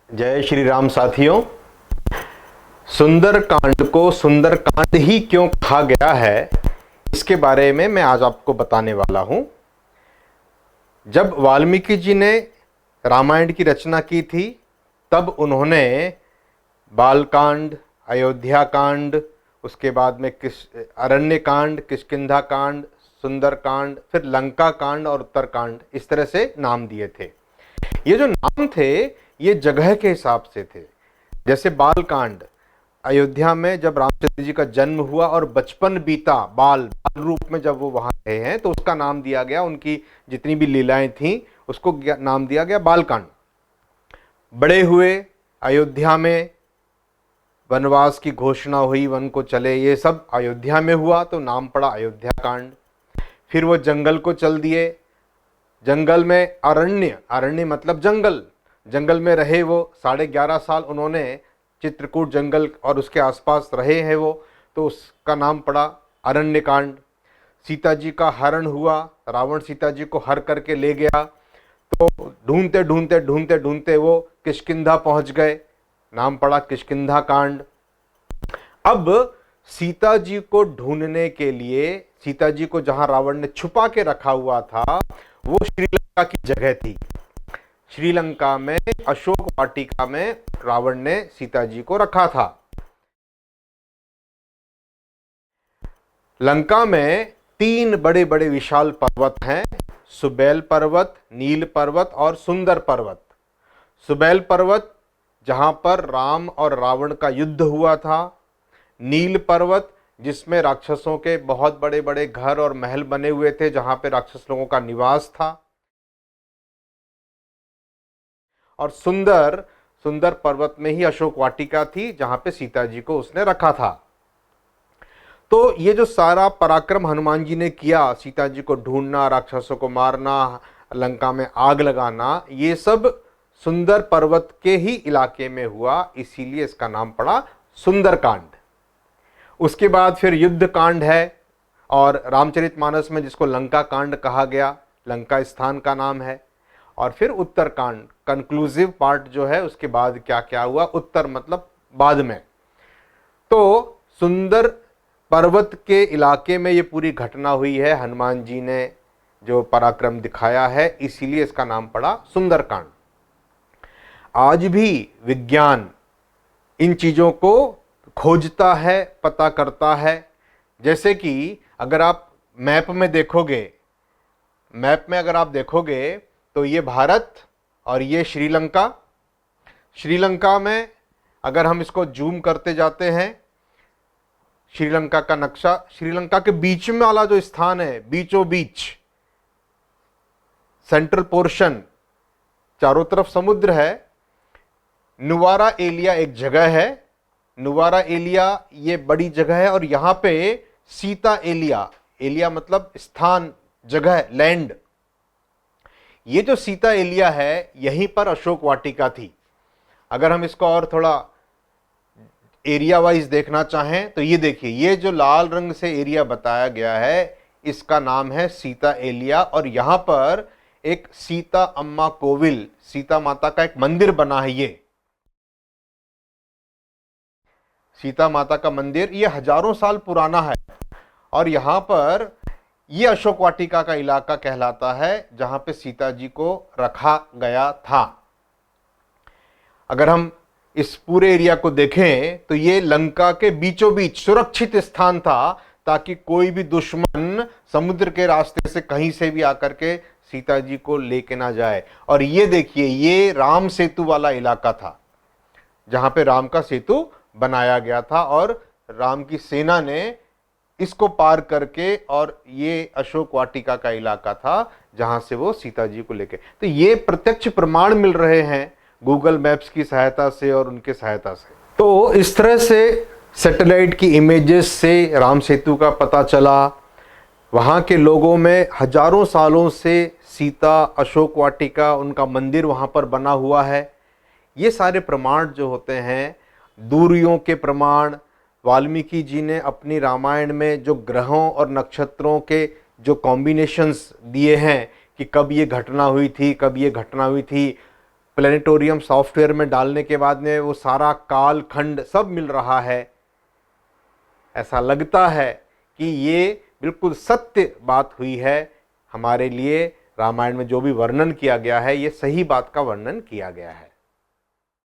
जय श्री राम साथियों। सुंदर कांड को सुंदर कांड ही क्यों कहा गया है, इसके बारे में मैं आज आपको बताने वाला हूं। जब वाल्मीकि जी ने रामायण की रचना की थी, तब उन्होंने बालकांड, अयोध्या कांड, उसके बाद में अरण्य कांड, किष्किंधा कांड, सुंदर कांड, फिर लंका कांड और उत्तर कांड, इस तरह से नाम दिए थे। ये जो नाम थे ये जगह के हिसाब से थे। जैसे बालकांड, अयोध्या में जब रामचंद्र जी का जन्म हुआ और बचपन बीता, बाल रूप में जब वो वहां रहे हैं, तो उसका नाम दिया गया, उनकी जितनी भी लीलाएं थीं उसको नाम दिया गया बालकांड। बड़े हुए, अयोध्या में वनवास की घोषणा हुई, वन को चले, ये सब अयोध्या में हुआ तो नाम पड़ा अयोध्या कांड। फिर वो जंगल को चल दिए, जंगल में अरण्य, अरण्य मतलब जंगल, जंगल में रहे वो 11.5 साल, उन्होंने चित्रकूट जंगल और उसके आसपास रहे हैं वो, तो उसका नाम पड़ा अरण्य कांड। सीता जी का हरण हुआ, रावण सीता जी को हर करके ले गया, तो ढूंढते ढूंढते ढूंढते ढूंढते वो किष्किंधा पहुंच गए, नाम पड़ा किष्किंधा कांड। अब सीता जी को ढूंढने के लिए, सीता जी को जहां रावण ने छुपा के रखा हुआ था वो श्रीलंका की जगह थी। श्रीलंका में अशोक वाटिका में रावण ने सीता जी को रखा था। लंका में 3 बड़े बड़े विशाल पर्वत हैं, सुबेल पर्वत, नील पर्वत और सुंदर पर्वत। सुबेल पर्वत जहां पर राम और रावण का युद्ध हुआ था, नील पर्वत जिसमें राक्षसों के बहुत बड़े बड़े घर और महल बने हुए थे, जहां पे राक्षस लोगों का निवास था, और सुंदर, सुंदर पर्वत में ही अशोक वाटिका थी जहां पे सीता जी को उसने रखा था। तो ये जो सारा पराक्रम हनुमान जी ने किया, सीता जी को ढूंढना, राक्षसों को मारना, लंका में आग लगाना, ये सब सुंदर पर्वत के ही इलाके में हुआ, इसीलिए इसका नाम पड़ा सुंदरकांड। उसके बाद फिर युद्ध कांड है, और रामचरितमानस में जिसको लंका कांड कहा गया, लंका स्थान का नाम है। और फिर उत्तर कांड, कंक्लूसिव पार्ट जो है, उसके बाद क्या क्या हुआ, उत्तर मतलब बाद में। तो सुंदर पर्वत के इलाके में ये पूरी घटना हुई है, हनुमान जी ने जो पराक्रम दिखाया है, इसीलिए इसका नाम पड़ा सुंदरकांड। आज भी विज्ञान इन चीजों को खोजता है, पता करता है। जैसे कि अगर आप मैप में देखोगे, मैप में अगर आप देखोगे तो ये भारत और ये श्रीलंका। श्रीलंका में अगर हम इसको जूम करते जाते हैं, श्रीलंका का नक्शा, श्रीलंका के बीच में वाला जो स्थान है, बीचों बीच सेंट्रल पोर्शन, चारों तरफ समुद्र है। नुवारा एलिया एक जगह है, नुवारा एलिया ये बड़ी जगह है, और यहां पे सीता एलिया, एलिया मतलब स्थान, जगह, लैंड। ये जो सीता एलिया है, यहीं पर अशोक वाटिका थी। अगर हम इसको और थोड़ा एरिया वाइज देखना चाहें तो ये देखिए, ये जो लाल रंग से एरिया बताया गया है, इसका नाम है सीता एलिया, और यहां पर एक सीता अम्मा कोविल, सीता माता का एक मंदिर बना है। ये सीता माता का मंदिर, ये हजारों साल पुराना है, और यहां पर ये अशोक वाटिका का इलाका कहलाता है जहां पे सीता जी को रखा गया था। अगर हम इस पूरे एरिया को देखें तो ये लंका के बीचों बीच सुरक्षित स्थान था, ताकि कोई भी दुश्मन समुद्र के रास्ते से कहीं से भी आकर के सीता जी को लेके ना जाए। और ये देखिए, ये राम सेतु वाला इलाका था जहां पे राम का सेतु बनाया गया था, और राम की सेना ने इसको पार करके, और ये अशोक वाटिका का इलाका था जहां से वो सीता जी को लेके। तो ये प्रत्यक्ष प्रमाण मिल रहे हैं गूगल मैप्स की सहायता से और उनके सहायता से। तो इस तरह से सैटेलाइट की इमेजेस से राम सेतु का पता चला। वहाँ के लोगों में हजारों सालों से सीता, अशोक वाटिका, उनका मंदिर वहाँ पर बना हुआ है। ये सारे प्रमाण जो होते हैं, दूरियों के प्रमाण, वाल्मीकि जी ने अपनी रामायण में जो ग्रहों और नक्षत्रों के जो कॉम्बिनेशंस दिए हैं कि कब ये घटना हुई थी, कब ये घटना हुई थी, प्लेनेटोरियम सॉफ्टवेयर में डालने के बाद में वो सारा काल खंड सब मिल रहा है। ऐसा लगता है कि ये बिल्कुल सत्य बात हुई है हमारे लिए। रामायण में जो भी वर्णन किया गया है ये सही बात का वर्णन किया गया है।